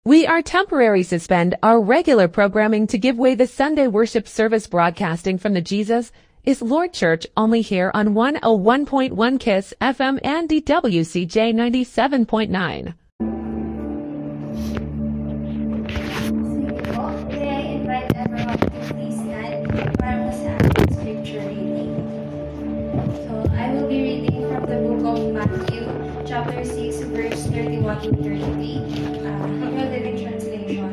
We are temporarily suspend our regular programming to give way the Sunday worship service broadcasting from the Jesus is Lord Church only here on 101.1 KISS FM and DWCJ 97.9. Today I invite everyone to please stand para po sa ating scripture reading. So I will be reading from the book of Matthew, chapter 6, verse 31 to 33. New Living Translation,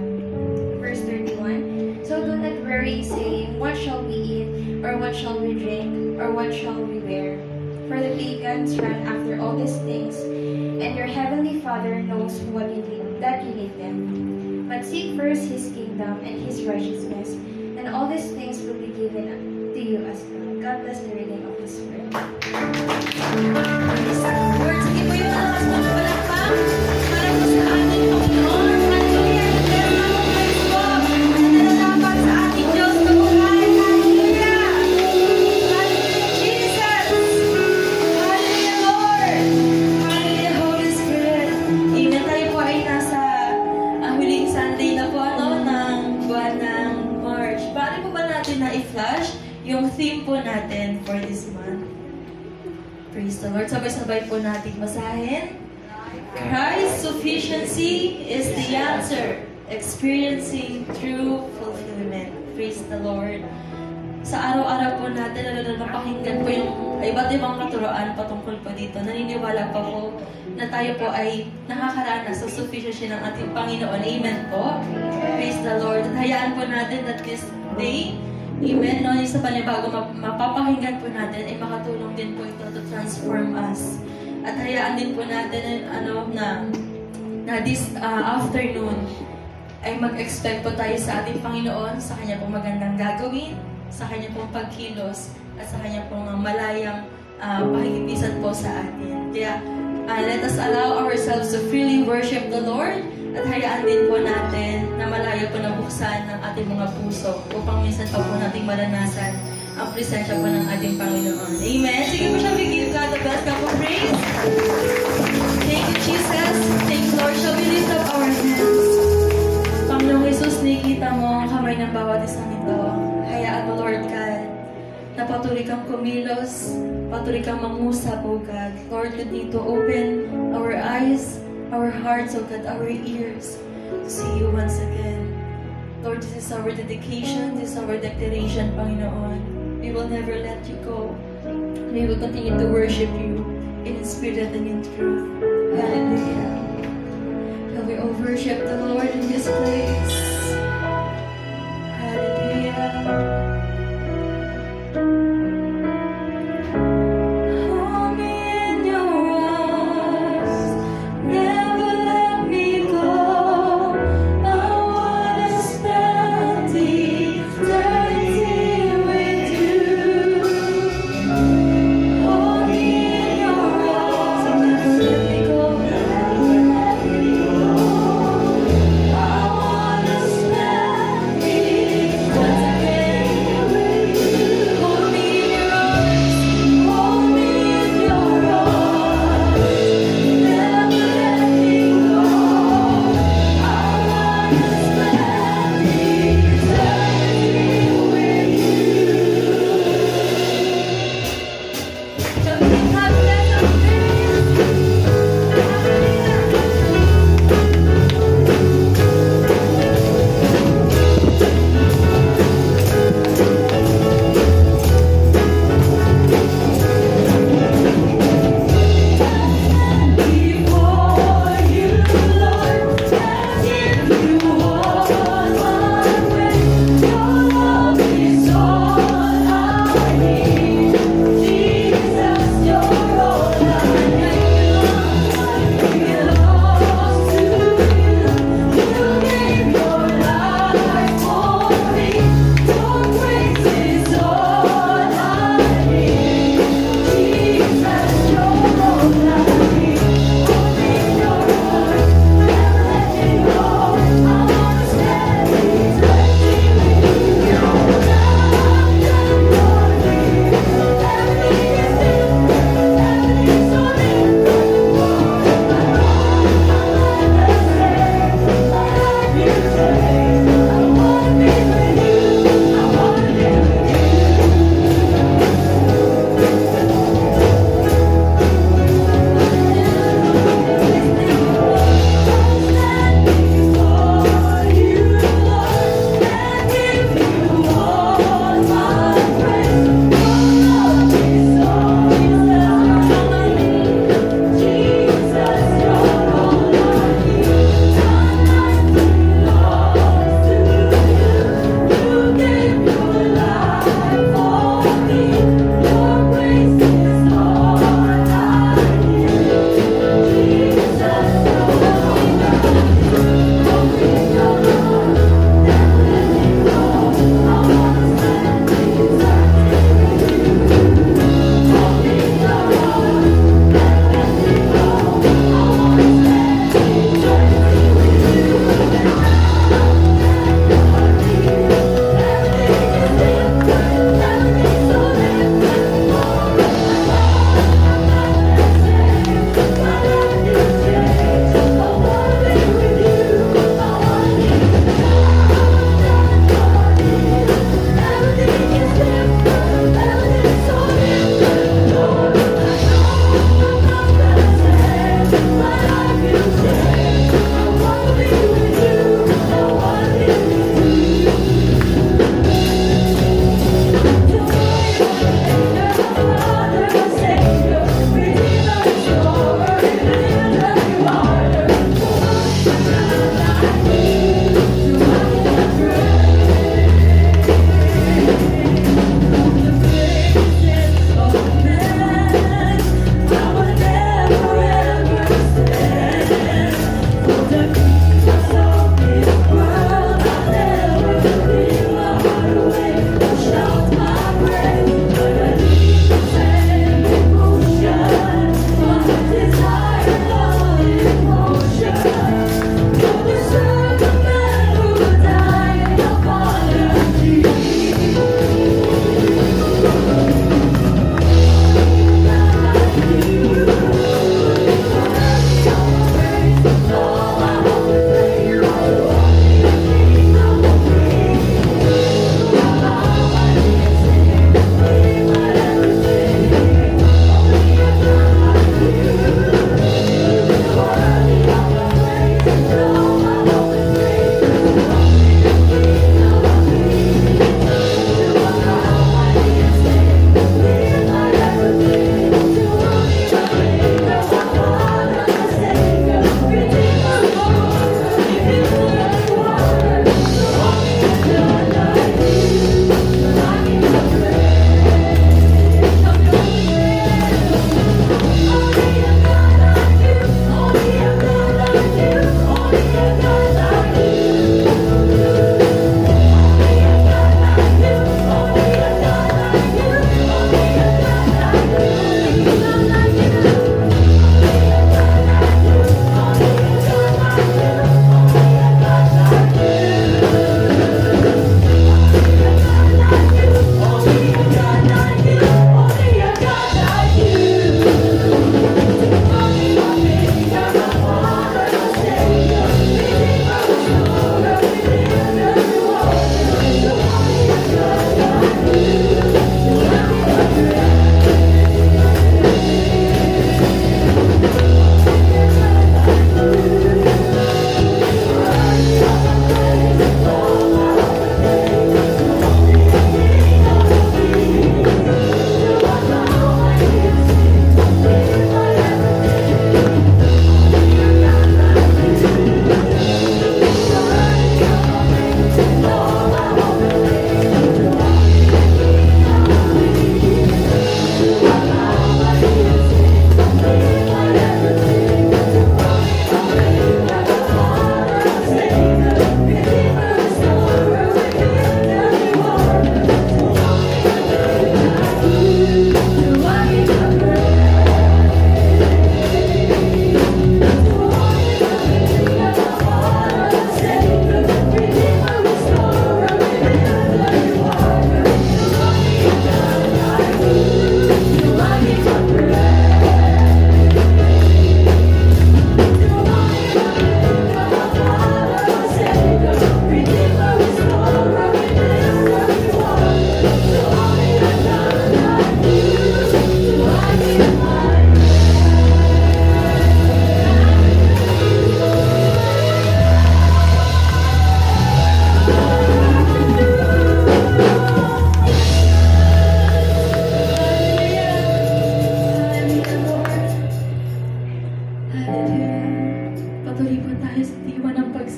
verse 31. So do not worry, saying, what shall we eat, or what shall we drink, or what shall we wear? For the pagans run after all these things, and your heavenly Father knows what you need, that you need them. But seek first His kingdom and His righteousness, and all these things will be given to you as well. God bless the reading of His word. Praise the Lord. Sige po yung malakas na palakpak para po sa ating Panginoon. Hallelujah. Yes, ako praise po. Nananalapat sa ating Diyos na buhay. Hallelujah. Hallelujah, Jesus. Hallelujah, Lord. Hallelujah, Holy Spirit. Amen. Tayo po ay nasa huling Sunday na po ng buwan ng March. Bakit po ba natin na i-flash yung theme po natin for this month? Praise the Lord. Sabay-sabay po natin basahin. Christ's sufficiency is the answer. Experiencing true fulfillment. Praise the Lord. Sa araw-araw po natin, napakinggan po yung iba't ibang katuroan patungkol po dito. Naniniwala pa po na tayo po ay nakakaranas sa sufficiency ng ating Panginoon. Amen po. Praise the Lord. At hayaan po natin that this day, amen, no, yung sa panibago mapapakinggan po natin ay makatulong din po ito to transform us. At hayaan din po natin na this afternoon ay mag-expect po tayo sa ating Panginoon, sa Kanya pong magandang gagawin, sa Kanya pong pagkilos, at sa Kanya pong malayang pakikipisan po sa atin. Kaya let us allow ourselves to freely worship the Lord. At hayaan din po natin na malayo po nabuksan ng ating mga puso upang minsan pa po nating maranasan ang presensya po ng ating Panginoon. Amen? Sige po siya, we give God the best cup of praise. Thank you, Jesus. Thank you, Lord. Shall we lift up our hands? Panginoong Jesus, nakikita mo ang kamay ng bawat isang ito. Hayaan mo, Lord God, na patuloy kang kumilos, patuloy kang mangusap, O God. Lord, we need to open our eyes, our hearts, oh God, our ears to see you once again. Lord, this is our dedication, this is our declaration, Panginoon. We will never let you go. We will continue to worship you in spirit and in truth. Hallelujah. Shall we all worship the Lord in this place? Hallelujah.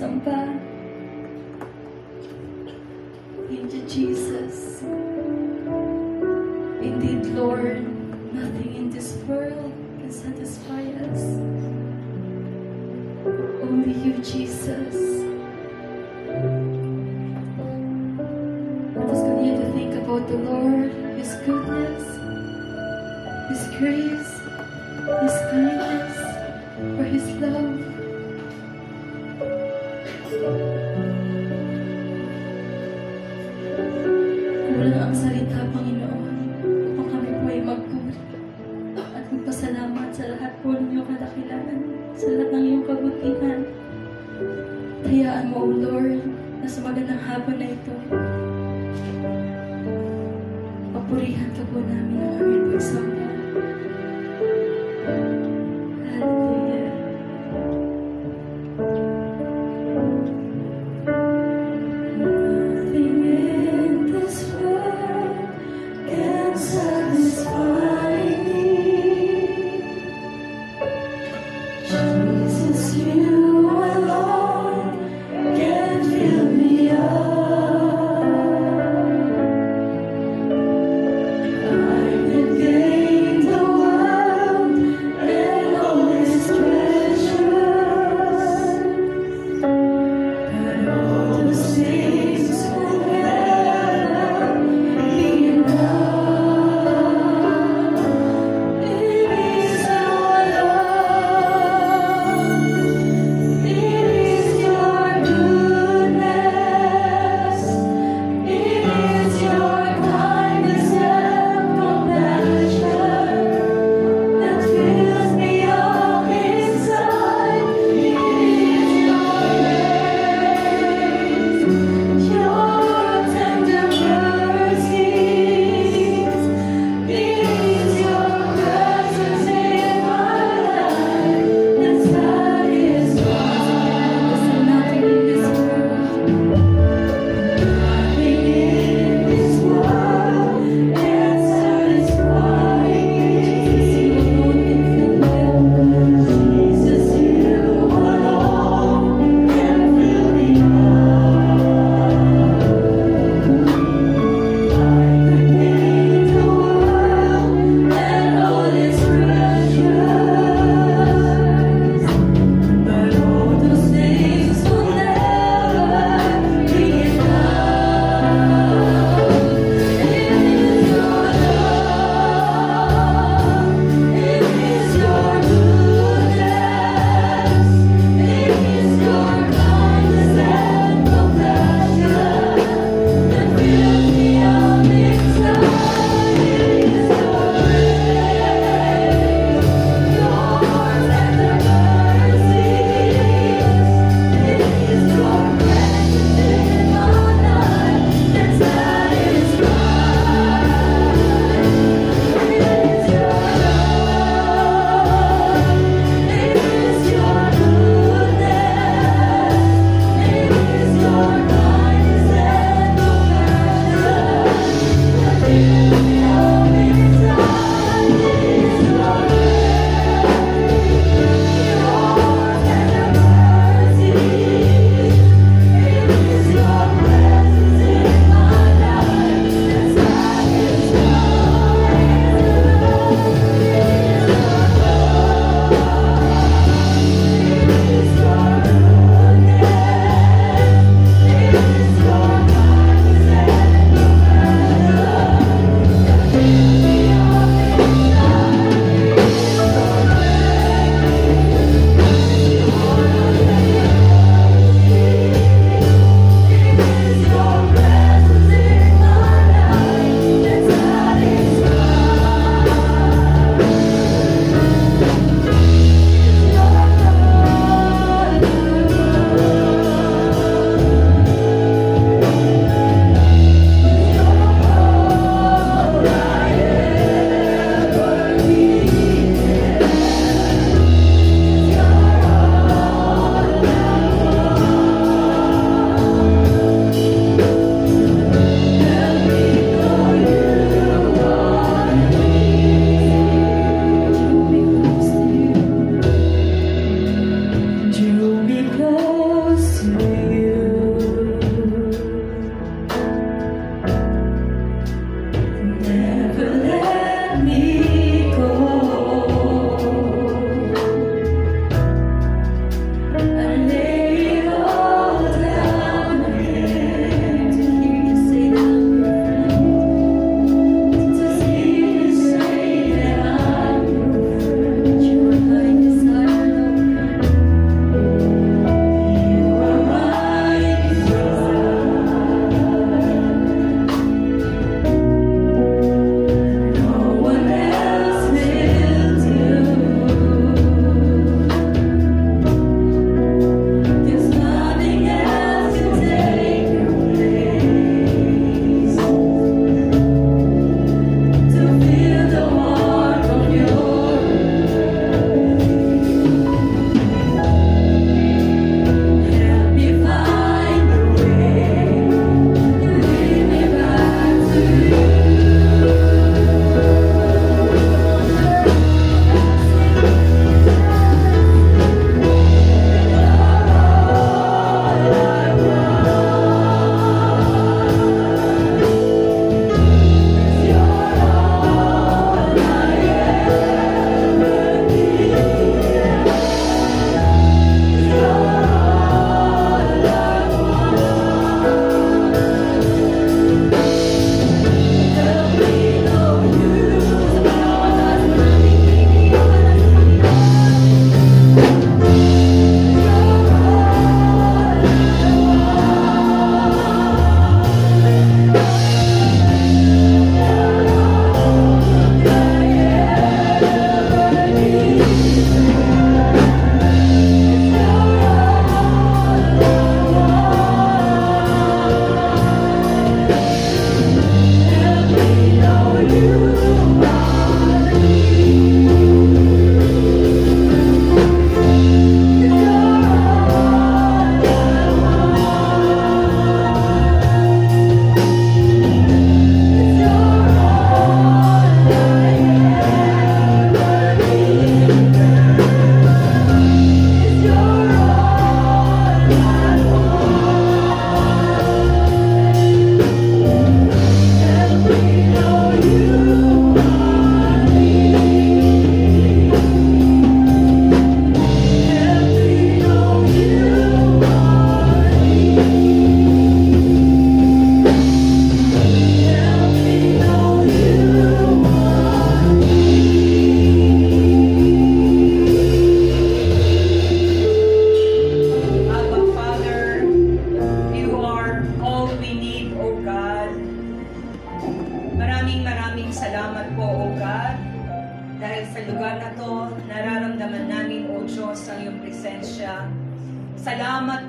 pagsamba. Thank you, Jesus. Indeed, Lord, nothing in this world can satisfy us. Only you, Jesus. Let us continue to think about the Lord, His goodness, His grace, His kindness, for His love. Kulang ang salita, Panginoon, upang kami po ay magpuri at magpasalamat sa lahat po ng iyong kadakilaan, sa lahat ng iyong kabutihan. Hayaan mo, O Lord, na sa magandang hapon na ito, papurihan ka po namin ang aming pagsamba. Hallelujah. Nothing in this world can satisfy me. Jesus, you alone can fill me up. I've been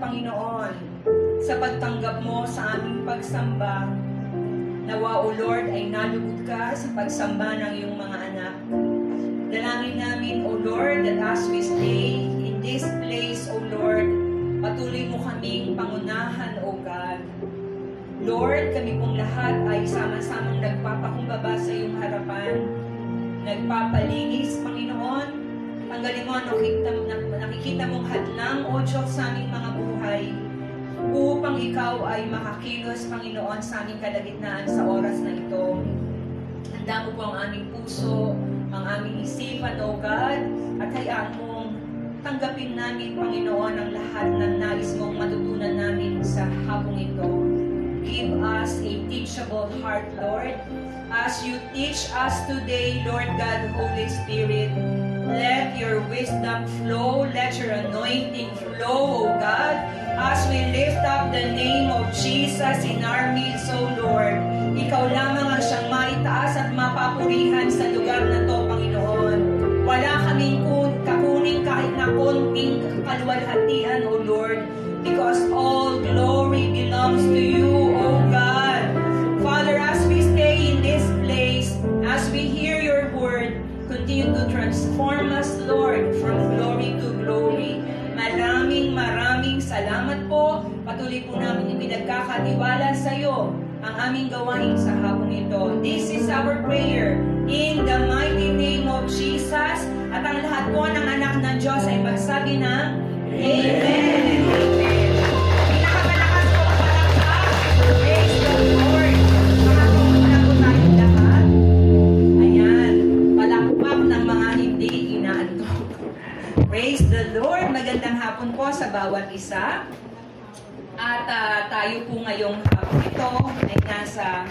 Panginoon, sa pagtanggap mo sa aming pagsamba. Nawa, O Lord, ay nalugod ka sa pagsamba ng iyong mga anak. Dalangin namin, O Lord, that as we stay in this place, O Lord, patuloy mo kaming pangunahan, O God. Lord, kami pong lahat ay sama-samang nagpapakumbaba sa iyong harapan. Nagpapalinis, Panginoon. Tanggalin mo ang nakikita mong hadlang, O Diyos, sa aming mga buhay. Upang ikaw ay makakilos, Panginoon, sa aming kalagitnaan sa oras na ito. Handa mo po ang aming puso, ang aming isipan, O God, at hayaan mong tanggapin namin, Panginoon, ang lahat ng nais mong matutunan namin sa hapong ito. Give us a teachable heart, Lord. As you teach us today, Lord God, Holy Spirit, let your wisdom flow, let your anointing flow, O God, as we lift up the name of Jesus in our midst, O Lord. Ikaw lamang ang siyang maitaas at mapapurihan sa lugar na to, Panginoon. Wala kaming kakuning kahit na konting kaluwalhatian, O Lord, because all glory belongs to you, O God. Father, as we stay in this place, as we hear your word, continue to transform us, Lord, from glory to glory. Maraming salamat po. Patuloy po namin ipinagkakatiwala sa iyo ang aming gawain sa hapong ito. This is our prayer in the mighty name of Jesus. At ang lahat po ng anak ng Diyos ay magsabi ng Amen. Amen. Pinakamalakas po ang palakpak. Praise the Lord. Makakumuna po tayong lahat. Ayan. Palakpak ng mga hindi inaantok. Praise the Lord. Magandang hapon po sa bawat isa. At tayo po ngayong hapon ito ay nasa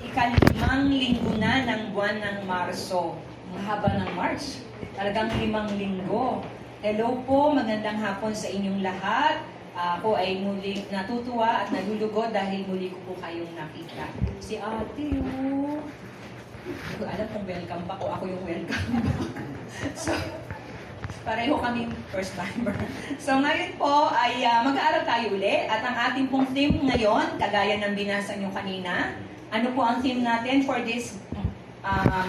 ikalimang linggo na ng buwan ng Marso. Ang haba ng March. Talagang 5 linggo. Hello po, magandang hapon sa inyong lahat. Ako ay muli natutuwa at nalulugod dahil muli ko po kayong nakita. Si ate, oh. Hindi ko alam kung welcome pa ko. Ako yung welcome. So, pareho kaming first timer. So ngayon po ay mag-aaral tayo uli at ang ating pong theme ngayon, kagaya ng binasa nyo kanina, ano po ang theme natin for this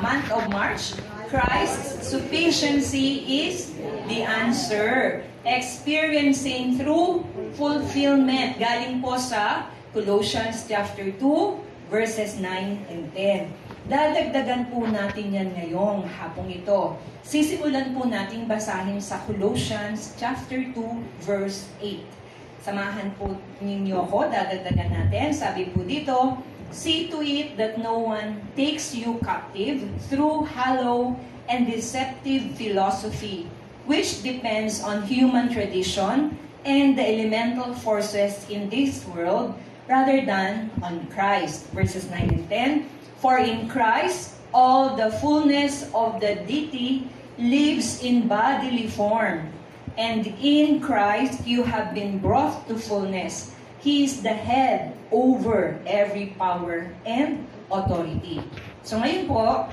month of March? Christ's sufficiency is the answer. Experiencing through fulfillment. Galing po sa Colossians chapter 2, verses 9 and 10. Dadagdagan po natin yan ngayong hapong ito. Sisimulan po natin basahin sa Colossians chapter 2, verse 8. Samahan po ninyo ako, dadagdagan natin. Sabi po dito, see to it that no one takes you captive through hollow and deceptive philosophy, which depends on human tradition and the elemental forces in this world, rather than on Christ. Verses 9 and 10, for in Christ all the fullness of the deity lives in bodily form, and in Christ you have been brought to fullness. He is the head over every power and authority. So ngayon po,